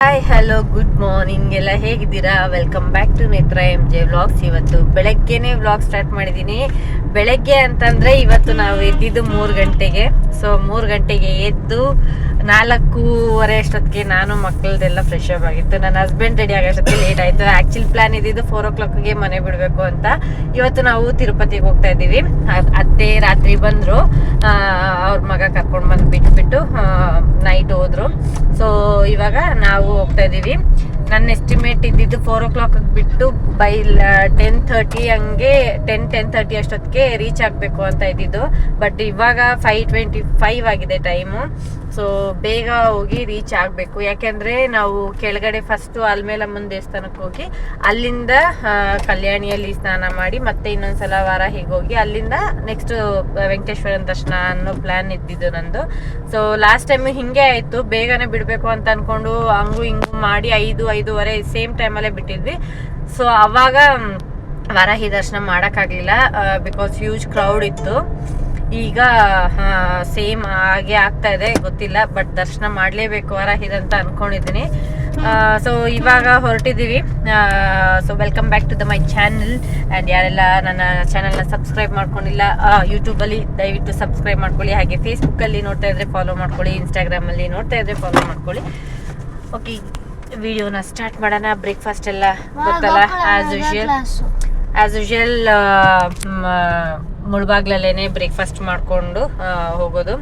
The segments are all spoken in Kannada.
ಹಾಯ್ ಹಲೋ ಗುಡ್ ಮಾರ್ನಿಂಗ್ ಎಲ್ಲ ಹೇಗಿದ್ದೀರಾ? ವೆಲ್ಕಮ್ ಬ್ಯಾಕ್ ಟು ನೇತ್ರ ಎಂ ಜೆ ವ್ಲಾಗ್ಸ್. ಇವತ್ತು ಬೆಳಗ್ಗೆನೇ ವ್ಲಾಗ್ ಸ್ಟಾರ್ಟ್ ಮಾಡಿದ್ದೀನಿ. ಬೆಳಗ್ಗೆ ಅಂತಂದರೆ ಇವತ್ತು ನಾವು ಎದ್ದಿದ್ದು 3 ಗಂಟೆಗೆ. ಸೊ 3 ಗಂಟೆಗೆ ಎದ್ದು 4:15 ಅಷ್ಟೊತ್ತಿಗೆ ನಾನು ಮಕ್ಕಳದೆಲ್ಲ ಫ್ರೆಶ್ ಅಪ್ ಆಗಿತ್ತು. ನನ್ನ ಹಸ್ಬೆಂಡ್ ರೆಡಿ ಆಗೋಷ್ಟೊತ್ತಿಗೆ ಲೇಟ್ ಆಯಿತು. ಆ್ಯಕ್ಚುಲಿ ಪ್ಲ್ಯಾನ್ ಇದ್ದಿದ್ದು 4 o'clockಗೆ ಮನೆ ಬಿಡಬೇಕು ಅಂತ. ಇವತ್ತು ನಾವು ತಿರುಪತಿಗೆ ಹೋಗ್ತಾ ಇದ್ದೀವಿ. ಅತ್ತೆ ರಾತ್ರಿ ಬಂದರು, ಅವ್ರ ಮಗ ಕರ್ಕೊಂಡು ಬಂದು ಬಿಟ್ಬಿಟ್ಟು ನೈಟ್ ಹೋದರು. ಸೊ ಇವಾಗ ನಾವು ಹೋಗ್ತಾ ಇದ್ದೀವಿ. ನನ್ನ ಎಸ್ಟಿಮೇಟ್ ಇದ್ದಿದ್ದು 4 o'clock ಬಿಟ್ಟು ಬೈ 10:30 ಹಂಗೆ 10:30 ಅಷ್ಟೊತ್ತಿಗೆ ರೀಚ್ ಆಗಬೇಕು ಅಂತ ಇದ್ದಿದ್ದು. ಬಟ್ ಇವಾಗ 5:25 ಆಗಿದೆ ಟೈಮು. ಸೊ ಬೇಗ ಹೋಗಿ ರೀಚ್ ಆಗಬೇಕು. ಯಾಕೆಂದರೆ ನಾವು ಕೆಳಗಡೆ ಫಸ್ಟು ಅಲ್ಮೇಲಮ್ಮನ ದೇವಸ್ಥಾನಕ್ಕೆ ಹೋಗಿ ಅಲ್ಲಿಂದ ಕಲ್ಯಾಣಿಯಲ್ಲಿ ಸ್ನಾನ ಮಾಡಿ ಮತ್ತೆ ಇನ್ನೊಂದ್ಸಲ ವಾರಾಹಿಗೆ ಹೋಗಿ ಅಲ್ಲಿಂದ ನೆಕ್ಸ್ಟ್ ವೆಂಕಟೇಶ್ವರನ ದರ್ಶನ ಅನ್ನೋ ಪ್ಲ್ಯಾನ್ ಇದ್ದಿದ್ದು ನಂದು. ಸೊ ಲಾಸ್ಟ್ ಟೈಮ್ ಹಿಂಗೆ ಆಯಿತು, ಬೇಗನೆ ಬಿಡಬೇಕು ಅಂತ ಅಂದ್ಕೊಂಡು ಹಂಗು ಹಿಂಗು ಮಾಡಿ 5:30 ಸೇಮ್ ಟೈಮಲ್ಲೇ ಬಿಟ್ಟಿದ್ವಿ. ಸೊ ಅವಾಗ ವಾರಾಹಿ ದರ್ಶನ ಮಾಡೋಕ್ಕಾಗಲಿಲ್ಲ, ಬಿಕಾಸ್ ಹ್ಯೂಜ್ ಕ್ರೌಡ್ ಇತ್ತು. ಈಗ ಸೇಮ್ ಹಾಗೆ ಆಗ್ತಾ ಇದೆ, ಗೊತ್ತಿಲ್ಲ. ಬಟ್ ದರ್ಶನ ಮಾಡಲೇಬೇಕು ವಾರಾಹಿದಂತ ಅಂದ್ಕೊಂಡಿದ್ದೀನಿ. ಸೊ ಇವಾಗ ಹೊರಟಿದ್ದೀವಿ. So welcome back to my channel. And ಯಾರೆಲ್ಲ ನನ್ನ ಚಾನಲ್ನ ಸಬ್ಸ್ಕ್ರೈಬ್ ಮಾಡ್ಕೊಂಡಿಲ್ಲ, ಯೂಟ್ಯೂಬಲ್ಲಿ ದಯವಿಟ್ಟು ಸಬ್ಸ್ಕ್ರೈಬ್ ಮಾಡ್ಕೊಳ್ಳಿ. ಹಾಗೆ ಫೇಸ್ಬುಕ್ಕಲ್ಲಿ ನೋಡ್ತಾ ಇದ್ರೆ ಫಾಲೋ ಮಾಡ್ಕೊಳ್ಳಿ, ಇನ್ಸ್ಟಾಗ್ರಾಮಲ್ಲಿ ನೋಡ್ತಾ ಇದ್ರೆ ಫಾಲೋ ಮಾಡ್ಕೊಳ್ಳಿ. ಓಕೆ, ವಿಡಿಯೋನ ಸ್ಟಾರ್ಟ್ ಮಾಡೋಣ. ಬ್ರೇಕ್ಫಾಸ್ಟ್ ಎಲ್ಲ ಗೊತ್ತಲ್ಲ, ಆ್ಯಸ್ ಯೂಶುವಲ್ ಮುಳ್ಬಾಗ್ಲಲ್ಲೇ ಬ್ರೇಕ್ಫಾಸ್ಟ್ ಮಾಡಿಕೊಂಡು ಹೋಗೋದು.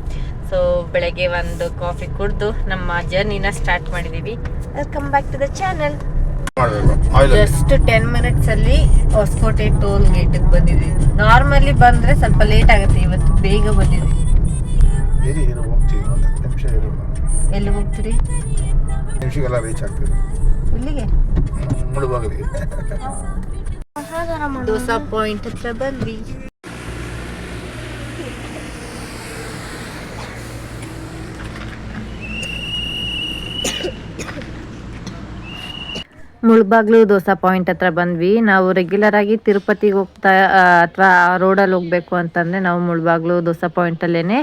ಸೊ ಬೆಳಗ್ಗೆ ಒಂದು ಕಾಫಿ ಕುಡಿದು ನಮ್ಮ ಜರ್ನಿನ ಸ್ಟಾರ್ಟ್ ಮಾಡಿದ್ದೀವಿ. Welcome back to the channel. Just 10 minutesಲ್ಲಿ ಹೊಸಕೋಟೆ ಟೋಲ್ ಗೇಟಿಗೆ ಬಂದಿದ್ದೀವಿ. ನಾರ್ಮಲಿ ಬಂದರೆ ಸ್ವಲ್ಪ ಲೇಟ್ ಆಗುತ್ತೆ, ಇವತ್ತು ಬೇಗ ಬಂದಿದ್ದೀವಿ. ಎಲ್ಲಿ ಹೋಗ್ತೀರಿ? ಇಲ್ಲಿಗೆ ದೋಸಾ ಪಾಯಿಂಟ್ ಹತ್ರ ಬಂದ್ವಿ. ಮುಳ್ಬಾಗ್ಲು ದೋಸಾ ಪಾಯಿಂಟ್ ಹತ್ರ ಬಂದ್ವಿ. ನಾವು ರೆಗ್ಯುಲರ್ ಆಗಿ ತಿರುಪತಿಗೆ ಹೋಗ್ತಾ ಅಥವಾ ರೋಡಲ್ಲಿ ಹೋಗ್ಬೇಕು ಅಂತಂದರೆ ನಾವು ಮುಳ್ಬಾಗ್ಲು ದೋಸಾ ಪಾಯಿಂಟಲ್ಲೇ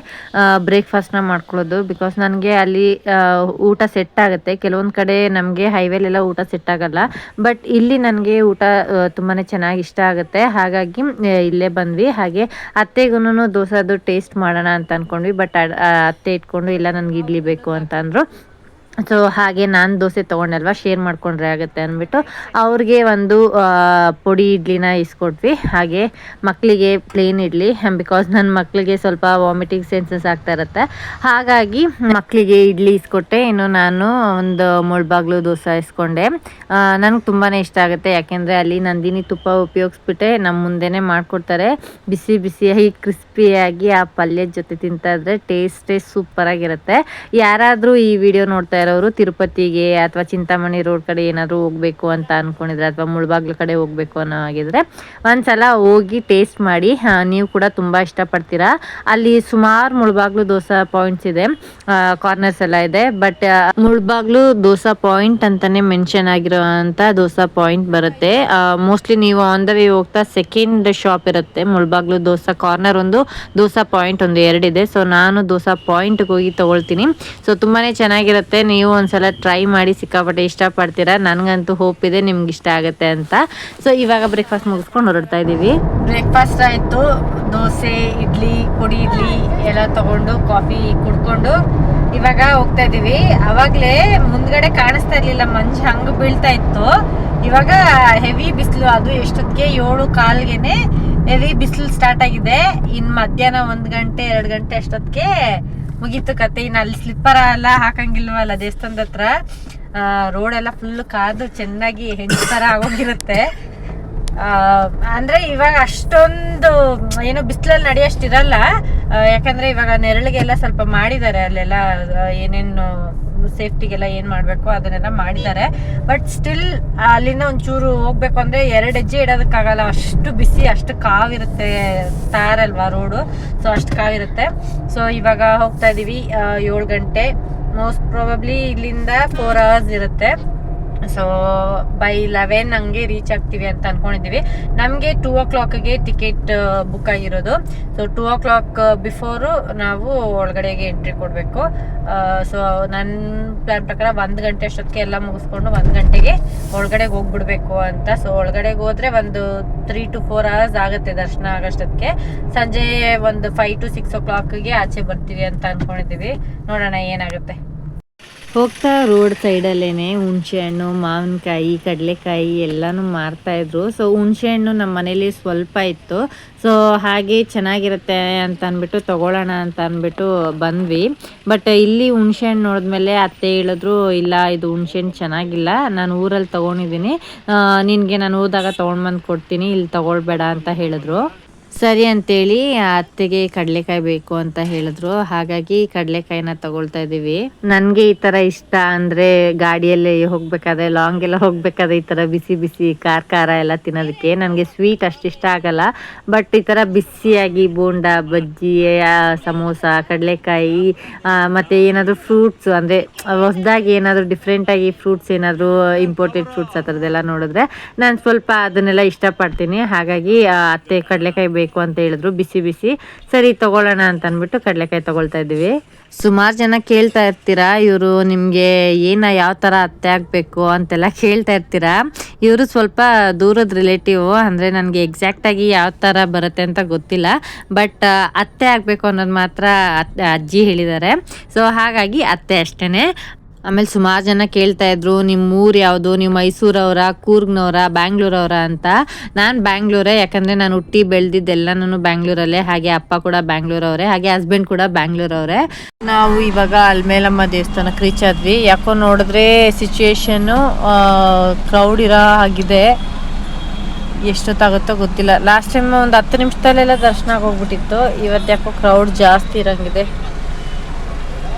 ಬ್ರೇಕ್ಫಾಸ್ಟ್ನ ಮಾಡ್ಕೊಳ್ಳೋದು. ಬಿಕಾಸ್ ನನಗೆ ಅಲ್ಲಿ ಊಟ ಸೆಟ್ ಆಗುತ್ತೆ. ಕೆಲವೊಂದು ಕಡೆ ನಮಗೆ ಹೈವೇಲೆಲ್ಲ ಊಟ ಸೆಟ್ ಆಗಲ್ಲ, ಬಟ್ ಇಲ್ಲಿ ನನಗೆ ಊಟ ತುಂಬಾ ಚೆನ್ನಾಗಿ ಇಷ್ಟ ಆಗುತ್ತೆ. ಹಾಗಾಗಿ ಇಲ್ಲೇ ಬಂದ್ವಿ. ಹಾಗೆ ಅತ್ತೆಗೂ ದೋಸೆದು ಟೇಸ್ಟ್ ಮಾಡೋಣ ಅಂತ ಅಂದ್ಕೊಂಡ್ವಿ. ಬಟ್ ಅತ್ತೆ ಇಟ್ಕೊಂಡು ಇಲ್ಲ ನನಗೆ ಇಡ್ಲಿ ಬೇಕು ಅಂತ ಅಂದರು. ಸೊ ಹಾಗೆ ನಾನು ದೋಸೆ ತೊಗೊಂಡಲ್ವ, ಶೇರ್ ಮಾಡಿಕೊಂಡ್ರೆ ಆಗುತ್ತೆ ಅಂದ್ಬಿಟ್ಟು ಅವ್ರಿಗೆ ಒಂದು ಪುಡಿ ಇಡ್ಲಿನ ಇಸ್ಕೊಟ್ವಿ. ಹಾಗೆ ಮಕ್ಕಳಿಗೆ ಪ್ಲೇನ್ ಇಡ್ಲಿ, ಬಿಕಾಸ್ ನನ್ನ ಮಕ್ಕಳಿಗೆ ಸ್ವಲ್ಪ ವಾಮಿಟಿಂಗ್ ಸೆನ್ಸಸ್ ಆಗ್ತಾ ಇರುತ್ತೆ. ಹಾಗಾಗಿ ಮಕ್ಕಳಿಗೆ ಇಡ್ಲಿ ಇಸ್ಕೊಟ್ಟೆ. ಇನ್ನು ನಾನು ಒಂದು ಮುಳ್ಬಾಗ್ಲು ದೋಸೆ ಇಸ್ಕೊಂಡೆ. ನನಗೆ ತುಂಬಾ ಇಷ್ಟ ಆಗುತ್ತೆ. ಯಾಕೆಂದರೆ ಅಲ್ಲಿ ನಂದಿನಿ ತುಪ್ಪ ಉಪಯೋಗಿಸ್ಬಿಟ್ಟೆ ನಮ್ಮ ಮುಂದೆನೇ ಮಾಡಿಕೊಡ್ತಾರೆ. ಬಿಸಿ ಬಿಸಿಯಾಗಿ ಕ್ರಿಸ್ಪಿಯಾಗಿ ಆ ಪಲ್ಯದ ಜೊತೆ ತಿಂತಾ ಇದ್ರೆ ಟೇಸ್ಟೇ ಸೂಪರಾಗಿರುತ್ತೆ. ಯಾರಾದರೂ ಈ ವಿಡಿಯೋ ನೋಡ್ತಾ ಅವರು ತಿರುಪತಿಗೆ ಅಥವಾ ಚಿಂತಾಮಣಿ ರೋಡ್ ಕಡೆ ಏನಾದರೂ ಹೋಗಬೇಕು ಅಂತ ಅಂದ್ಕೊಂಡಿದ್ರೆ ಅಥವಾ ಮುಳ್ಬಾಗ್ಲು ಕಡೆ ಹೋಗಬೇಕು ಅನ್ನೋ ಆಗಿದ್ರೆ ಒಂದ್ಸಲ ಹೋಗಿ ಟೇಸ್ಟ್ ಮಾಡಿ. ನೀವು ಕೂಡ ತುಂಬ ಇಷ್ಟಪಡ್ತೀರಾ. ಅಲ್ಲಿ ಸುಮಾರು ಮುಳ್ಬಾಗ್ಲು ದೋಸಾ ಪಾಯಿಂಟ್ಸ್ ಇದೆ, ಕಾರ್ನರ್ಸ್ ಎಲ್ಲ ಇದೆ. ಬಟ್ ಮುಳ್ಬಾಗ್ಲು ದೋಸಾ ಪಾಯಿಂಟ್ ಅಂತಾನೆ ಮೆನ್ಷನ್ ಆಗಿರೋಂಥ ದೋಸಾ ಪಾಯಿಂಟ್ ಬರುತ್ತೆ. ಮೋಸ್ಟ್ಲಿ ನೀವು ಆನ್ ದ ವೇ ಹೋಗ್ತಾ ಸೆಕೆಂಡ್ ಶಾಪ್ ಇರುತ್ತೆ, ಮುಳ್ಬಾಗ್ಲು ದೋಸಾ ಕಾರ್ನರ್ ಒಂದು, ದೋಸಾ ಪಾಯಿಂಟ್ ಒಂದು, 2 ಇದೆ. ಸೊ ನಾನು ದೋಸಾ ಪಾಯಿಂಟ್ಗೆ ಹೋಗಿ ತೊಗೊಳ್ತೀನಿ. ಸೊ ತುಂಬಾ ಚೆನ್ನಾಗಿರುತ್ತೆ. ನೀವು ಒಂದ್ಸಲ ಟ್ರೈ ಮಾಡಿ, ಸಿಕ್ಕಾಪಟ್ಟೆ ಇಷ್ಟಪಡ್ತೀರಾ. ನನಗಂತೂ ಹೋಪ್ ಇದೆ ನಿಮ್ಗೆ ಇಷ್ಟ ಆಗುತ್ತೆ ಅಂತ. ಸೊ ಇವಾಗ ಬ್ರೇಕ್ಫಾಸ್ಟ್ ಮುಗಿಸ್ಕೊಂಡು ಹೊರಡ್ತಾ ಇದ್ದೀವಿ. ಬ್ರೇಕ್ಫಾಸ್ಟ್ ಆಯಿತು. ದೋಸೆ, ಇಡ್ಲಿ, ಪುಡಿ ಇಡ್ಲಿ ಎಲ್ಲ ತಗೊಂಡು ಕಾಫಿ ಕುಡ್ಕೊಂಡು ಇವಾಗ ಹೋಗ್ತಾ ಇದ್ದೀವಿ. ಅವಾಗಲೇ ಮುಂದ್ಗಡೆ ಕಾಣಿಸ್ತಾ ಇರಲಿಲ್ಲ, ಮಂಜು ಹಂಗೆ ಬೀಳ್ತಾ ಇತ್ತು. ಇವಾಗ ಹೆವಿ ಬಿಸಿಲು. ಅದು ಎಷ್ಟೊತ್ತಿಗೆ 7:15ಗೆ ಹೆವಿ ಬಿಸಿಲು ಸ್ಟಾರ್ಟ್ ಆಗಿದೆ. ಇನ್ನು ಮಧ್ಯಾಹ್ನ 1 ಗಂಟೆ 2 ಗಂಟೆ ಅಷ್ಟೊತ್ತಿಗೆ ಮುಗೀತು ಕತೆ. ಇನ್ನು ಅಲ್ಲಿ ಸ್ಲಿಪ್ಪರ್ ಎಲ್ಲ ಹಾಕಂಗಿಲ್ವಲ್ಲ ದೇವಸ್ಥಾನದ ಹತ್ರ. ರೋಡೆಲ್ಲ ಫುಲ್ ಕಾದು ಚೆನ್ನಾಗಿ ಹೆಂಚು ಥರ ಆಗೋಗಿರುತ್ತೆ. ಅಂದರೆ ಇವಾಗ ಅಷ್ಟೊಂದು ಏನೋ ಬಿಸಿಲಲ್ಲಿ ನಡೆಯೋಷ್ಟಿರಲ್ಲ. ಯಾಕಂದರೆ ಇವಾಗ ನೆರಳಿಗೆಲ್ಲ ಸ್ವಲ್ಪ ಮಾಡಿದ್ದಾರೆ, ಅಲ್ಲೆಲ್ಲ ಏನೇನು ಸೇಫ್ಟಿಗೆಲ್ಲ ಏನು ಮಾಡಬೇಕು ಅದನ್ನೆಲ್ಲ ಮಾಡಿದ್ದಾರೆ. ಬಟ್ ಸ್ಟಿಲ್ ಅಲ್ಲಿಂದ ಒಂಚೂರು ಹೋಗ್ಬೇಕು ಅಂದರೆ 2 ಹೆಜ್ಜೆ ಇಡೋದಕ್ಕಾಗಲ್ಲ, ಅಷ್ಟು ಬಿಸಿ, ಅಷ್ಟು ಕಾವಿರುತ್ತೆ. ತಾರಲ್ವಾ ರೋಡು, ಸೊ ಅಷ್ಟು ಕಾವಿರುತ್ತೆ. ಸೊ ಇವಾಗ ಹೋಗ್ತಾ ಇದ್ದೀವಿ. 7 ಗಂಟೆ, ಮೋಸ್ಟ್ ಪ್ರಾಬಬ್ಲಿ ಇಲ್ಲಿಂದ 4 hours ಇರುತ್ತೆ. ಸೊ ಬೈ 11 ಹಂಗೆ ರೀಚ್ ಆಗ್ತೀವಿ ಅಂತ ಅನ್ಕೊಂಡಿದ್ದೀವಿ. ನಮಗೆ 2 o'clockಗೆ ಟಿಕೆಟ್ ಬುಕ್ ಆಗಿರೋದು. ಸೊ 2 o'clock ಬಿಫೋರು ನಾವು ಒಳಗಡೆಗೆ ಎಂಟ್ರಿ ಕೊಡಬೇಕು. ಸೊ ನನ್ನ ಪ್ಲಾನ್ ಪ್ರಕಾರ 1 ಗಂಟೆ ಅಷ್ಟೊತ್ತಿಗೆ ಎಲ್ಲ ಮುಗಿಸ್ಕೊಂಡು 1 ಗಂಟೆಗೆ ಒಳಗಡೆಗೆ ಹೋಗ್ಬಿಡ್ಬೇಕು ಅಂತ. ಸೊ ಒಳಗಡೆಗೆ ಹೋದ್ರೆ ಒಂದು 3 to 4 hours ಆಗುತ್ತೆ ದರ್ಶನ ಆಗೋಷ್ಟೊತ್ತಿಗೆ. ಸಂಜೆ ಒಂದು 5 to 6 o'clockಗೆ ಆಚೆ ಬರ್ತೀವಿ ಅಂತ ಅನ್ಕೊಂಡಿದ್ದೀವಿ. ನೋಡೋಣ ಏನಾಗುತ್ತೆ. ಹೋಗ್ತಾ ರೋಡ್ ಸೈಡಲ್ಲೇನೆ ಹುಣಸೆ ಹಣ್ಣು, ಮಾವಿನಕಾಯಿ, ಕಡಲೆಕಾಯಿ ಎಲ್ಲನೂ ಮಾರ್ತಾಯಿದ್ರು. ಸೊ ಹುಣಸೆ ಹಣ್ಣು ನಮ್ಮ ಮನೇಲಿ ಸ್ವಲ್ಪ ಇತ್ತು. ಸೊ ಹಾಗೆ ಚೆನ್ನಾಗಿರುತ್ತೆ ಅಂತ ಅಂದ್ಬಿಟ್ಟು ತೊಗೊಳ್ಳೋಣ ಅಂತ ಅಂದ್ಬಿಟ್ಟು ಬಂದ್ವಿ. ಬಟ್ ಇಲ್ಲಿ ಹುಣಸೆ ಹಣ್ಣು ನೋಡಿದ್ಮೇಲೆ ಅತ್ತೆ ಹೇಳಿದ್ರು, ಇಲ್ಲ ಇದು ಹುಣಸೆ ಹಣ್ಣು ಚೆನ್ನಾಗಿಲ್ಲ, ನಾನು ಊರಲ್ಲಿ ತೊಗೊಂಡಿದ್ದೀನಿ, ನಿನಗೆ ನಾನು ಹೋದಾಗ ತೊಗೊಂಡ್ಬಂದು ಕೊಡ್ತೀನಿ, ಇಲ್ಲಿ ತೊಗೊಳ್ಬೇಡ ಅಂತ ಹೇಳಿದ್ರು. ಸರಿ ಅಂತೇಳಿ ಅತ್ತೆಗೆ ಕಡಲೆಕಾಯಿ ಬೇಕು ಅಂತ ಹೇಳಿದ್ರು. ಹಾಗಾಗಿ ಕಡಲೆಕಾಯಿನ ತಗೊಳ್ತಾ ಇದ್ದೀವಿ. ನನಗೆ ಈ ಥರ ಇಷ್ಟ ಅಂದರೆ ಗಾಡಿಯಲ್ಲಿ ಹೋಗ್ಬೇಕಾದ್ರೆ, ಲಾಂಗ್ ಎಲ್ಲ ಹೋಗ್ಬೇಕಾದ್ರೆ ಈ ಥರ ಬಿಸಿ ಬಿಸಿ ಖಾರ ಎಲ್ಲ ತಿನ್ನೋದಕ್ಕೆ. ನನಗೆ ಸ್ವೀಟ್ ಅಷ್ಟು ಇಷ್ಟ ಆಗಲ್ಲ. ಬಟ್ ಈ ಥರ ಬಿಸಿಯಾಗಿ ಬೋಂಡ, ಬಜ್ಜಿ, ಸಮೋಸ, ಕಡಲೆಕಾಯಿ ಮತ್ತು ಏನಾದರೂ ಫ್ರೂಟ್ಸ್ ಅಂದರೆ ಹೊಸದಾಗಿ ಏನಾದರೂ ಡಿಫ್ರೆಂಟಾಗಿ ಫ್ರೂಟ್ಸ್ ಏನಾದರೂ ಇಂಪೋರ್ಟೆಡ್ ಫ್ರೂಟ್ಸ್ ಆ ಥರದ್ದೆಲ್ಲ ನೋಡಿದ್ರೆ ನಾನು ಸ್ವಲ್ಪ ಅದನ್ನೆಲ್ಲ ಇಷ್ಟಪಡ್ತೀನಿ. ಹಾಗಾಗಿ ಅತ್ತೆ ಕಡಲೆಕಾಯಿ ಬೇಕು ಅಂತ ಹೇಳಿದ್ರು, ಬಿಸಿ ಬಿಸಿ. ಸರಿ ತಗೊಳ್ಳೋಣ ಅಂತ ಅಂದ್ಬಿಟ್ಟು ಕಡಲೆಕಾಯಿ ತಗೊಳ್ತಾ ಇದ್ದೀವಿ. ಸುಮಾರು ಜನ ಕೇಳ್ತಾ ಇರ್ತೀರಾ, ಇವರು ನಿಮಗೆ ಯಾವ ಥರ ಅತ್ತೆ ಆಗಬೇಕು ಅಂತೆಲ್ಲ ಕೇಳ್ತಾ ಇರ್ತೀರಾ. ಇವರು ಸ್ವಲ್ಪ ದೂರದ ರಿಲೇಟಿವ್, ಅಂದರೆ ನನಗೆ ಎಕ್ಸಾಕ್ಟಾಗಿ ಯಾವ ಥರ ಬರುತ್ತೆ ಅಂತ ಗೊತ್ತಿಲ್ಲ. ಬಟ್ ಅತ್ತೆ ಆಗಬೇಕು ಅನ್ನೋದು ಮಾತ್ರ ಅಜ್ಜಿ ಹೇಳಿದ್ದಾರೆ. ಸೊ ಹಾಗಾಗಿ ಅತ್ತೆ ಅಷ್ಟೇ. ಆಮೇಲೆ ಸುಮಾರು ಜನ ಕೇಳ್ತಾ ಇದ್ರು, ನಿಮ್ಮ ಊರು ಯಾವುದು, ನೀವು ಮೈಸೂರವರ, ಕೂರ್ಗ್ನವರ, ಬ್ಯಾಂಗ್ಳೂರವರ ಅಂತ. ನಾನು ಬ್ಯಾಂಗ್ಳೂರೇ, ಯಾಕಂದರೆ ನಾನು ಹುಟ್ಟಿ ಬೆಳೆದಿದ್ದೆಲ್ಲನೂ ಬ್ಯಾಂಗ್ಳೂರಲ್ಲೇ. ಹಾಗೆ ಅಪ್ಪ ಕೂಡ ಬ್ಯಾಂಗ್ಳೂರವರೇ, ಹಾಗೆ ಹಸ್ಬೆಂಡ್ ಕೂಡ ಬ್ಯಾಂಗ್ಳೂರವರೇ. ನಾವು ಇವಾಗ ಅಲ್ಮೇಲಮ್ಮ ದೇವಸ್ಥಾನಕ್ಕೆ ರೀಚ್ ಆದ್ವಿ. ಯಾಕೋ ನೋಡಿದ್ರೆ ಸಿಚುವೇಶನ್ನು ಕ್ರೌಡ್ ಇರೋ ಆಗಿದೆ. ಎಷ್ಟೊತ್ತಾಗುತ್ತೋ ಗೊತ್ತಿಲ್ಲ. ಲಾಸ್ಟ್ ಟೈಮ್ ಒಂದು 10 ನಿಮಿಷದಲ್ಲೆಲ್ಲ ದರ್ಶನ ಆಗೋಗ್ಬಿಟ್ಟಿತ್ತು. ಇವತ್ತು ಯಾಕೋ ಕ್ರೌಡ್ ಜಾಸ್ತಿ ಇರೋಂಗಿದೆ.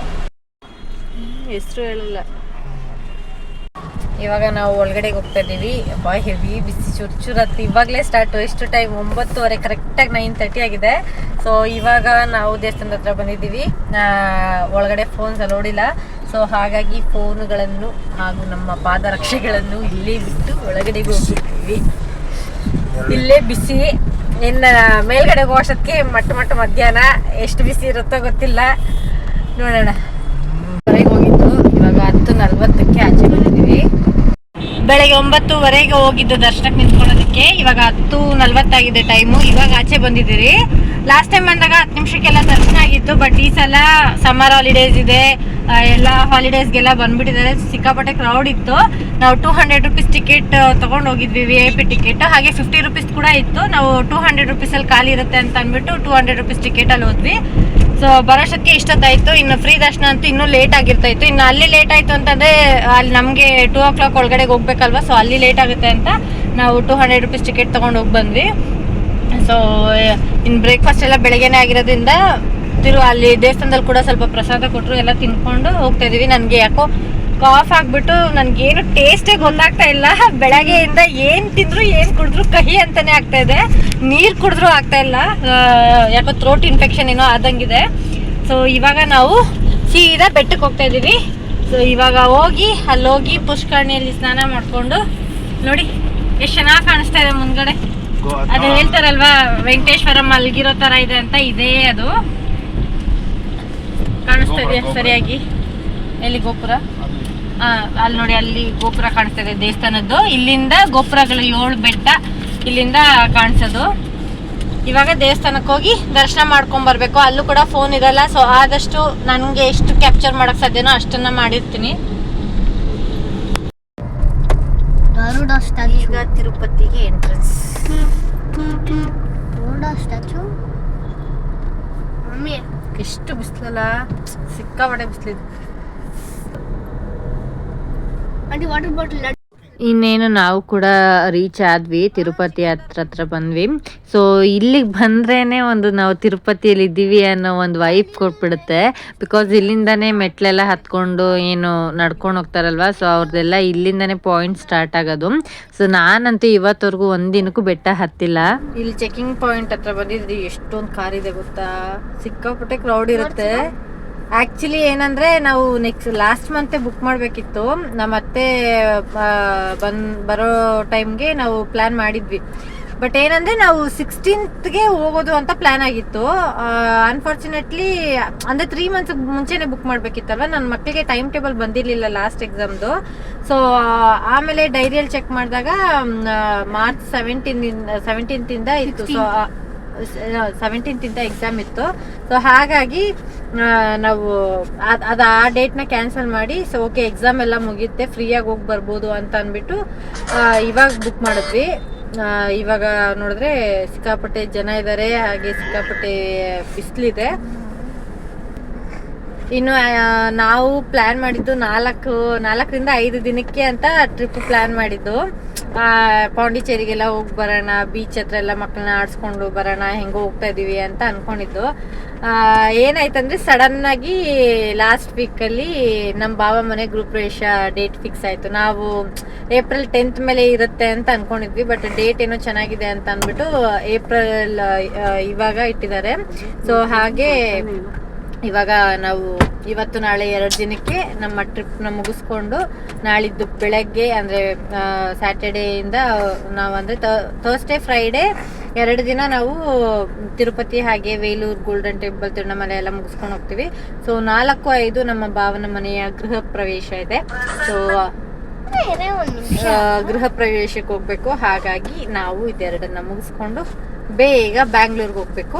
ಹೆಸರು ಹೇಳಲ್ಲ. ಇವಾಗ ನಾವು ಒಳಗಡೆಗೆ ಹೋಗ್ತಾ ಇದ್ದೀವಿ. ಹೆವಿ ಬಿಸಿ ಚುರುಚುರತ್ತು ಇವಾಗಲೇ ಸ್ಟಾರ್ಟು. ಎಷ್ಟು ಟೈಮ್ 9:30, ಕರೆಕ್ಟಾಗಿ 9:30 ಆಗಿದೆ. ಸೊ ಇವಾಗ ನಾವು ದೇವಸ್ಥಾನದ ಹತ್ರ ಬಂದಿದ್ದೀವಿ. ಒಳಗಡೆ ಫೋನ್ಸ್ ಅಲೋಡಿಲ್ಲ. ಸೊ ಹಾಗಾಗಿ ಫೋನುಗಳನ್ನು ಹಾಗೂ ನಮ್ಮ ಪಾದರಕ್ಷೆಗಳನ್ನು ಇಲ್ಲೇ ಬಿಟ್ಟು ಒಳಗಡೆಗೆ ಹೋಗ್ಬಿಡ್ತೀವಿ. ಇಲ್ಲೇ ಬಿಸಿ. ಇನ್ನು ಮೇಲ್ಗಡೆ ಹೋಗೋಷ್ಟಕ್ಕೆ ಮಟ್ಟ ಮಧ್ಯಾಹ್ನ ಎಷ್ಟು ಬಿಸಿ ಇರುತ್ತೋ ಗೊತ್ತಿಲ್ಲ, ನೋಡೋಣ. ಹೊರಗೆ ಹೋಗಿದ್ದು ಇವಾಗ 10:40ಕ್ಕೆ ಆಚೆ ಬಂದಿದ್ದೀವಿ. ಬೆಳಗ್ಗೆ 9:30ಗೆ ಹೋಗಿದ್ದು ದರ್ಶನಕ್ಕೆ ನಿಂತ್ಕೊಳ್ಳೋದಕ್ಕೆ. ಇವಾಗ 10:40 ಆಗಿದೆ ಟೈಮು. ಇವಾಗ ಆಚೆ ಬಂದಿದ್ದೀರಿ. ಲಾಸ್ಟ್ ಟೈಮ್ ಬಂದಾಗ 10 ನಿಮಿಷಕ್ಕೆಲ್ಲ ದರ್ಶನ ಆಗಿತ್ತು. ಬಟ್ ಈ ಸಲ ಸಮ್ಮರ್ ಹಾಲಿಡೇಸ್ ಇದೆ, ಎಲ್ಲ ಹಾಲಿಡೇಸ್ಗೆಲ್ಲ ಬಂದ್ಬಿಟ್ಟಿದ್ದಾರೆ. ಸಿಕ್ಕಾಪಟ್ಟೆ ಕ್ರೌಡ್ ಇತ್ತು. ನಾವು 200 ರೂಪೀಸ್ ಟಿಕೆಟ್ ತೊಗೊಂಡು ಹೋಗಿದ್ವಿ, VIP ಟಿಕೆಟ್. ಹಾಗೆ 50 ರೂಪೀಸ್ ಕೂಡ ಇತ್ತು. ನಾವು 200 ರೂಪೀಸಲ್ಲಿ ಖಾಲಿ ಇರುತ್ತೆ ಅಂತ ಅಂದ್ಬಿಟ್ಟು 200 ರೂಪೀಸ್ ಟಿಕೆಟಲ್ಲಿ ಹೋದ್ವಿ. ಸೊ ಬರೋಷ್ಟಕ್ಕೆ ಇಷ್ಟೊತ್ತಾಯಿತು. ಇನ್ನು ಫ್ರೀ ದರ್ಶನ ಅಂತೂ ಇನ್ನೂ ಲೇಟ್ ಆಗಿರ್ತಾಯಿತ್ತು. ಇನ್ನು ಅಲ್ಲಿ ಲೇಟ್ ಆಯಿತು ಅಂತಂದರೆ ಅಲ್ಲಿ ನಮಗೆ 2 o'clock ಒಳಗಡೆಗೆ ಹೋಗ್ಬೇಕಲ್ವ. ಸೊ ಅಲ್ಲಿ ಲೇಟ್ ಆಗುತ್ತೆ ಅಂತ ನಾವು 200 ರೂಪೀಸ್ ಟಿಕೆಟ್ ತೊಗೊಂಡು ಹೋಗಿ ಬಂದ್ವಿ. ಸೊ ಇನ್ನು ಬ್ರೇಕ್ಫಾಸ್ಟ್ ಎಲ್ಲ ಬೆಳಗ್ಗೆನೇ ಆಗಿರೋದ್ರಿಂದ ಅಲ್ಲಿ ದೇವಸ್ಥಾನದಲ್ಲಿ ಕೂಡ ಸ್ವಲ್ಪ ಪ್ರಸಾದ ಕೊಟ್ಟರು, ಎಲ್ಲ ತಿನ್ಕೊಂಡು ಹೋಗ್ತಾ ಇದೀವಿ. ನನಗೆ ಯಾಕೋ ಕಾಫ್ ಆಗಿಬಿಟ್ಟು ನನಗೇನು ಟೇಸ್ಟೇ ಗೊತ್ತಾಗ್ತಾ ಇಲ್ಲ. ಬೆಳಗ್ಗೆಯಿಂದ ಏನು ತಿಂದ್ರು ಏನು ಕುಡಿದ್ರು ಕಹಿ ಅಂತಲೇ ಆಗ್ತಾ ಇದೆ. ನೀರು ಕುಡಿದ್ರೂ ಆಗ್ತಾ ಇಲ್ಲ, ಯಾಕೋ ಥ್ರೋಟ್ ಇನ್ಫೆಕ್ಷನ್ ಏನೋ ಆದಂಗಿದೆ. ಸೊ ಇವಾಗ ನಾವು ಸೀದಾ ಬೆಟ್ಟಕ್ಕೆ ಹೋಗ್ತಾ ಇದ್ದೀವಿ. ಸೊ ಇವಾಗ ಅಲ್ಲೋಗಿ ಪುಷ್ಕರಣಿಯಲ್ಲಿ ಸ್ನಾನ ಮಾಡಿಕೊಂಡು, ನೋಡಿ ಎಷ್ಟು ಚೆನ್ನಾಗಿ ಕಾಣಿಸ್ತಾ ಇದೆ ಮುಂದ್ಗಡೆ. ಅದು ಹೇಳ್ತಾರಲ್ವಾ ವೆಂಕಟೇಶ್ವರ ಮಲ್ಗಿರೋ ಥರ ಇದೆ ಅಂತ, ಇದೇ ಅದು ಕಾಣಿಸ್ತಾ ಇದೆ ಸರಿಯಾಗಿ. ಎಲ್ಲಿ ಗೋಪುರ? ಅಲ್ಲಿ ನೋಡಿ, ಅಲ್ಲಿ ಗೋಪುರ ಕಾಣಿಸ್ತಾ ಇದೆ ದೇವಸ್ಥಾನದ್ದು. ಇಲ್ಲಿಂದ ಗೋಪುರಗಳು 7 ಬೆಟ್ಟ ಇಲ್ಲಿಂದ ಕಾಣಿಸೋದು. ಇವಾಗ ದೇವಸ್ಥಾನಕ್ಕೆ ಹೋಗಿ ದರ್ಶನ ಮಾಡ್ಕೊಂಡ್ ಬರ್ಬೇಕು. ಅಲ್ಲೂ ಕೂಡ ಫೋನ್ ಇರಲ್ಲ. ಸೊ ಆದಷ್ಟು ನನಗೆ ಎಷ್ಟು ಕ್ಯಾಪ್ಚರ್ ಮಾಡಕ್ ಸಾಧ್ಯನೋ ಅಷ್ಟನ್ನ ಮಾಡಿರ್ತೀನಿ. ಈಗ ತಿರುಪತಿಗೆ ಎಂಟ್ರೆನ್ಸ್. ಎಷ್ಟು ಬಿಸಿಲಲ್ಲ, ಸಿಕ್ಕಾಪಟ್ಟೆ ಬಿಸಿಲಿದೆ. Water bottle. ಇನ್ನೇನು ನಾವು ಕೂಡ ರೀಚ್ ಆದ್ವಿ, ತಿರುಪತಿ ಹತ್ರ ಬಂದ್ವಿ. ಸೊ ಇಲ್ಲಿಗೆ ಬಂದ್ರೇ ಒಂದು ನಾವು ತಿರುಪತಿಯಲ್ಲಿ ಇದ್ದೀವಿ ಅನ್ನೋ ಒಂದು ವೈಬ್ ಕೊಟ್ಬಿಡುತ್ತೆ. ಬಿಕಾಸ್ ಇಲ್ಲಿಂದನೇ ಮೆಟ್ಲೆಲ್ಲ ಹತ್ಕೊಂಡು ಏನು ನಡ್ಕೊಂಡು ಹೋಗ್ತಾರಲ್ವ, ಸೊ ಅವ್ರದ್ದೆಲ್ಲ ಇಲ್ಲಿಂದನೇ ಪಾಯಿಂಟ್ ಸ್ಟಾರ್ಟ್ ಆಗೋದು. ಸೊ ನಾನಂತೂ ಇವತ್ತವರೆಗೂ ಒಂದಿನಕ್ಕೂ ಬೆಟ್ಟ ಹತ್ತಿಲ್ಲ. ಇಲ್ಲಿ ಚೆಕಿಂಗ್ ಪಾಯಿಂಟ್ ಹತ್ರ ಬಂದಿದ್ರಿ, ಎಷ್ಟೊಂದು ಕಾರ್ ಇದೆ ಗೊತ್ತಾ, ಸಿಕ್ಕಾಪಟ್ಟೆ ಕ್ರೌಡ್ ಇರುತ್ತೆ. ಆ್ಯಕ್ಚುಲಿ ಏನಂದರೆ ನಾವು ನೆಕ್ಸ್ಟ್ ಲಾಸ್ಟ್ ಮಂತೇ ಬುಕ್ ಮಾಡಬೇಕಿತ್ತು. ನಮ್ಮ ಅತ್ತೆ ಬರೋ ಟೈಮ್ಗೆ ನಾವು ಪ್ಲ್ಯಾನ್ ಮಾಡಿದ್ವಿ. ಬಟ್ ಏನಂದರೆ ನಾವು 16th ಹೋಗೋದು ಅಂತ ಪ್ಲ್ಯಾನ್ ಆಗಿತ್ತು. ಅನ್ಫಾರ್ಚುನೇಟ್ಲಿ ಅಂದರೆ 3 months ಮುಂಚೆನೇ ಬುಕ್ ಮಾಡಬೇಕಿತ್ತಲ್ವ. ನನ್ನ ಮಕ್ಕಳಿಗೆ ಟೈಮ್ ಟೇಬಲ್ ಬಂದಿರಲಿಲ್ಲ ಲಾಸ್ಟ್ ಎಕ್ಸಾಮ್ದು. ಸೊ ಆಮೇಲೆ ಡೈರಿಯಲ್ಲಿ ಚೆಕ್ ಮಾಡಿದಾಗ ಮಾರ್ಚ್ 17th ಇತ್ತು. ಸೊ 17th ಎಕ್ಸಾಮ್ ಇತ್ತು. ಸೊ ಹಾಗಾಗಿ ನಾವು ಅದು ಆ ಡೇಟ್ನ ಕ್ಯಾನ್ಸಲ್ ಮಾಡಿ, ಸೊ ಓಕೆ ಎಕ್ಸಾಮ್ ಎಲ್ಲ ಮುಗಿಯುತ್ತೆ, ಫ್ರೀಯಾಗಿ ಹೋಗಿ ಬರ್ಬೋದು ಅಂತ ಅಂದ್ಬಿಟ್ಟು ಇವಾಗ ಬುಕ್ ಮಾಡಿದ್ವಿ. ಇವಾಗ ನೋಡಿದ್ರೆ ಸಿಕ್ಕಾಪಟ್ಟೆ ಜನ ಇದ್ದಾರೆ, ಹಾಗೆ ಸಿಕ್ಕಾಪಟ್ಟೆ ಬಿಸಿಲಿದೆ. ಇನ್ನು ನಾವು ಪ್ಲ್ಯಾನ್ ಮಾಡಿದ್ದು 4ರಿಂದ 5 ದಿನಕ್ಕೆ ಅಂತ ಟ್ರಿಪ್ ಪ್ಲ್ಯಾನ್ ಮಾಡಿದ್ದು. ಪಾಂಡಿಚೇರಿಗೆಲ್ಲ ಹೋಗಿ ಬರೋಣ, ಬೀಚ್ ಹತ್ರ ಎಲ್ಲ ಮಕ್ಕಳನ್ನ ಆಡಿಸ್ಕೊಂಡು ಬರೋಣ, ಹೆಂಗೋ ಹೋಗ್ತಾ ಇದೀವಿ ಅಂತ ಅಂದ್ಕೊಂಡಿದ್ದು. ಏನಾಯ್ತಂದ್ರೆ ಸಡನ್ನಾಗಿ ಲಾಸ್ಟ್ ವೀಕಲ್ಲಿ ನಮ್ಮ ಬಾವ ಮನೆ ಗೃಹ ಪ್ರವೇಶ ಡೇಟ್ ಫಿಕ್ಸ್ ಆಯಿತು. ನಾವು ಏಪ್ರಿಲ್ 10th ಮೇಲೆ ಇರುತ್ತೆ ಅಂತ ಅಂದ್ಕೊಂಡಿದ್ವಿ. ಬಟ್ ಡೇಟ್ ಏನೋ ಚೆನ್ನಾಗಿದೆ ಅಂತ ಅಂದ್ಬಿಟ್ಟು ಏಪ್ರಿಲ್ ಇವಾಗ ಇಟ್ಟಿದ್ದಾರೆ. ಸೊ ಹಾಗೆ ಇವಾಗ ನಾವು ಇವತ್ತು ನಾಳೆ 2 ದಿನಕ್ಕೆ ನಮ್ಮ ಟ್ರಿಪ್ನ ಮುಗಿಸ್ಕೊಂಡು ನಾಳಿದ್ದು ಬೆಳಗ್ಗೆ ಅಂದರೆ ಸ್ಯಾಟರ್ಡೇಯಿಂದ ನಾವು ಅಂದರೆ ಥರ್ಸ್ಡೇ ಫ್ರೈಡೇ 2 ದಿನ ನಾವು ತಿರುಪತಿ ಹಾಗೆ ವೇಲೂರು ಗೋಲ್ಡನ್ ಟೆಂಪಲ್ ತಿರುವಣ್ಣಾಮಲೈ ಎಲ್ಲ ಮುಗಿಸ್ಕೊಂಡು ಹೋಗ್ತೀವಿ. ಸೊ 4-5 ನಮ್ಮ ಭಾವನ ಮನೆಯ ಗೃಹ ಪ್ರವೇಶ ಇದೆ. ಸೊ ಗೃಹ ಪ್ರವೇಶಕ್ಕೆ ಹೋಗ್ಬೇಕು. ಹಾಗಾಗಿ ನಾವು ಇದೆರಡನ್ನ ಮುಗಿಸ್ಕೊಂಡು ಬೇಗ ಬ್ಯಾಂಗ್ಳೂರ್ಗೆ ಹೋಗ್ಬೇಕು.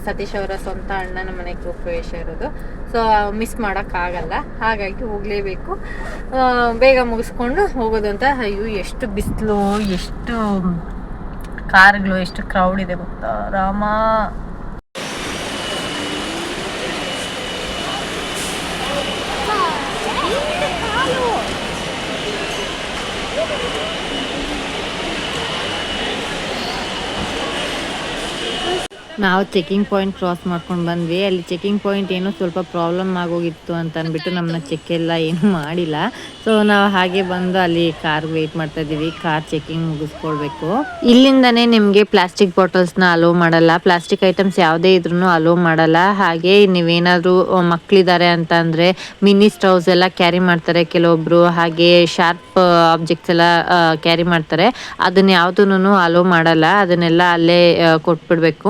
ಸತೀಶ್ ಅವರ ಸ್ವಂತ ಅಣ್ಣನ ಮನೆಗೆ ಗೃಹ ಪ್ರವೇಶ ಇರೋದು. ಸೊ ಮಿಸ್ ಮಾಡೋಕ್ಕಾಗಲ್ಲ, ಹಾಗಾಗಿ ಹೋಗಲೇಬೇಕು. ಬೇಗ ಮುಗಿಸ್ಕೊಂಡು ಹೋಗೋದು ಅಂತ. ಅಯ್ಯೋ ಎಷ್ಟು ಬಿಸಿಲು, ಎಷ್ಟು ಕಾರ್ಗಳು, ಎಷ್ಟು ಕ್ರೌಡ್ ಇದೆ ಗೊತ್ತಾ ರಾಮ. ನಾವು ಚೆಕಿಂಗ್ ಪಾಯಿಂಟ್ ಕ್ರಾಸ್ ಮಾಡ್ಕೊಂಡು ಬಂದ್ವಿ. ಅಲ್ಲಿ ಚೆಕಿಂಗ್ ಪಾಯಿಂಟ್ ಏನೋ ಸ್ವಲ್ಪ ಪ್ರಾಬ್ಲಮ್ ಆಗೋಗಿತ್ತು ಅಂತ ಅಂದ್ಬಿಟ್ಟು ನಮ್ಮನ್ನ ಚೆಕ್ ಎಲ್ಲ ಏನು ಮಾಡಿಲ್ಲ. ಸೊ ನಾವು ಹಾಗೆ ಬಂದು ಅಲ್ಲಿ ಕಾರ್ ವೆಯ್ಟ್ ಮಾಡ್ತಾ ಇದ್ದೀವಿ. ಕಾರ್ ಚೆಕಿಂಗ್ ಮುಗಿಸ್ಕೊಳ್ಬೇಕು. ಇಲ್ಲಿಂದನೇ ನಿಮಗೆ ಪ್ಲಾಸ್ಟಿಕ್ ಬಾಟಲ್ಸ್ನ ಅಲೋ ಮಾಡಲ್ಲ, ಪ್ಲಾಸ್ಟಿಕ್ ಐಟಮ್ಸ್ ಯಾವುದೇ ಇದ್ರೂ ಅಲೋ ಮಾಡಲ್ಲ. ಹಾಗೆ ನೀವೇನಾದರೂ ಮಕ್ಕಳಿದ್ದಾರೆ ಅಂತ ಅಂದರೆ ಮಿನಿ ಸ್ಟವ್ಸ್ ಎಲ್ಲ ಕ್ಯಾರಿ ಮಾಡ್ತಾರೆ ಕೆಲವೊಬ್ರು, ಹಾಗೆ ಶಾರ್ಪ್ ಆಬ್ಜೆಕ್ಟ್ಸ್ ಎಲ್ಲ ಕ್ಯಾರಿ ಮಾಡ್ತಾರೆ. ಅದನ್ನ ಯಾವುದನ್ನು ಅಲೋ ಮಾಡಲ್ಲ, ಅದನ್ನೆಲ್ಲ ಅಲ್ಲೇ ಕೊಟ್ಬಿಡ್ಬೇಕು.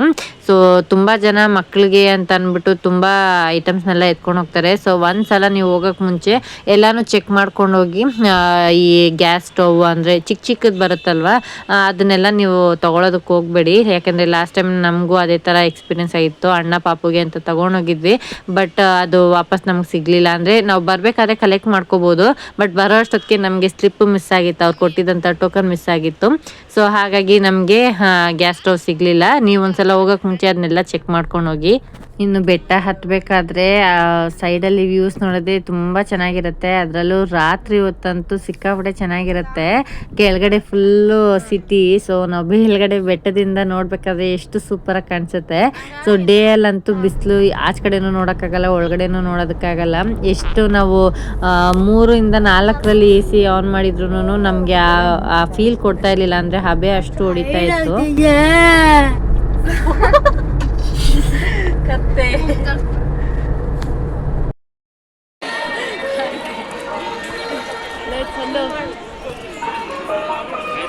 ಸೊ ತುಂಬ ಜನ ಮಕ್ಕಳಿಗೆ ಅಂತ ಅಂದ್ಬಿಟ್ಟು ತುಂಬ ಐಟಮ್ಸ್ನೆಲ್ಲ ಎತ್ಕೊಂಡು ಹೋಗ್ತಾರೆ. ಸೊ ಒಂದ್ಸಲ ನೀವು ಹೋಗೋಕ್ಕೆ ಮುಂಚೆ ಎಲ್ಲನೂ ಚೆಕ್ ಮಾಡ್ಕೊಂಡು ಹೋಗಿ. ಈ ಗ್ಯಾಸ್ ಸ್ಟವ್ ಅಂದರೆ ಚಿಕ್ಕದು ಬರುತ್ತಲ್ವ, ಅದನ್ನೆಲ್ಲ ನೀವು ತೊಗೊಳೋದಕ್ಕೆ ಹೋಗಬೇಡಿ. ಯಾಕೆಂದರೆ ಲಾಸ್ಟ್ ಟೈಮ್ ನಮಗೂ ಅದೇ ಥರ ಎಕ್ಸ್ಪೀರಿಯೆನ್ಸ್ ಆಗಿತ್ತು. ಅಣ್ಣ ಪಾಪುಗೆ ಅಂತ ತೊಗೊಂಡೋಗಿದ್ವಿ, ಬಟ್ ಅದು ವಾಪಸ್ ನಮ್ಗೆ ಸಿಗಲಿಲ್ಲ. ಅಂದರೆ ನಾವು ಬರಬೇಕಾದ್ರೆ ಕಲೆಕ್ಟ್ ಮಾಡ್ಕೋಬೋದು, ಬಟ್ ಬರೋ ಅಷ್ಟೊತ್ತಿಗೆ ನಮಗೆ ಸ್ಲಿಪ್ ಮಿಸ್ ಆಗಿತ್ತು, ಅವ್ರು ಕೊಟ್ಟಿದ್ದಂಥ ಟೋಕನ್ ಮಿಸ್ ಆಗಿತ್ತು. ಸೊ ಹಾಗಾಗಿ ನಮಗೆ ಗ್ಯಾಸ್ ಸ್ಟವ್ ಸಿಗಲಿಲ್ಲ. ನೀವು ಒಂದ್ಸಲ ಹೋಗೋಕ್ಕೆ ಮುಂಚೆ ಅದನ್ನೆಲ್ಲ ಚೆಕ್ ಮಾಡ್ಕೊಂಡು ಹೋಗಿ. ಇನ್ನು ಬೆಟ್ಟ ಹತ್ತಬೇಕಾದ್ರೆ ಸೈಡಲ್ಲಿ ವ್ಯೂಸ್ ನೋಡೋದೇ ತುಂಬ ಚೆನ್ನಾಗಿರುತ್ತೆ. ಅದರಲ್ಲೂ ರಾತ್ರಿ ಹೊತ್ತಂತೂ ಸಿಕ್ಕಾಪಟ್ಟೆ ಚೆನ್ನಾಗಿರುತ್ತೆ. ಕೆಳಗಡೆ ಫುಲ್ಲು ಸಿಟಿ. ಸೊ ನಾವು ಮೇಲ್ಗಡೆ ಬೆಟ್ಟದಿಂದ ನೋಡಬೇಕಾದ್ರೆ ಎಷ್ಟು ಸೂಪರಾಗಿ ಕಾಣಿಸುತ್ತೆ. ಸೊ ಡೇ ಅಲ್ಲಂತೂ ಬಿಸಿಲು, ಆಚೆ ಕಡೆನೂ ನೋಡೋಕ್ಕಾಗಲ್ಲ, ಒಳಗಡೆನೂ ನೋಡೋದಕ್ಕಾಗಲ್ಲ. ಎಷ್ಟು ನಾವು 3ರಿಂದ 4ರಲ್ಲಿ AC ಆನ್ ಮಾಡಿದ್ರು ನಮಗೆ ಆ ಫೀಲ್ ಕೊಡ್ತಾ ಇರಲಿಲ್ಲ. ಅಂದರೆ ಹಬೆ ಅಷ್ಟು ಹೊಡಿತಾ ಇತ್ತು. ಕತ್ತೆ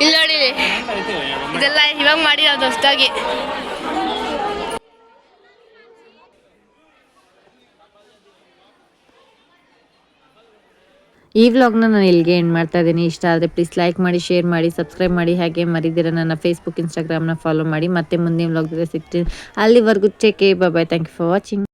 ಇಲ್ಲಿ ನೋಡಿ, ಇದೆಲ್ಲ ಇವಾಗ ಮಾಡಿ ಅದು ಹೊಸದಾಗಿ. ಈ ವ್ಲಾಗ್ನ ನಾನು ಇಲ್ಲಿಗೆ ಎಂಡ್ ಮಾಡ್ತಾ ಇದ್ದೀನಿ. ಇಷ್ಟ ಆದರೆ ಪ್ಲೀಸ್ ಲೈಕ್ ಮಾಡಿ, ಶೇರ್ ಮಾಡಿ, ಸಬ್ಸ್ಕ್ರೈಬ್ ಮಾಡಿ. ಹಾಗೆ ಮರಿದಿರ ನನ್ನ ಫೇಸ್ಬುಕ್, ಇನ್ಸ್ಟಾಗ್ರಾಮ್ನ ಫಾಲೋ ಮಾಡಿ. ಮತ್ತೆ ಮುಂದಿನ ವ್ಲಾಗ್ ಜೊತೆ ಸಿಗ್ತೀನಿ. ಅಲ್ಲಿವರೆಗೂ take care, bye bye. Thank you for watching.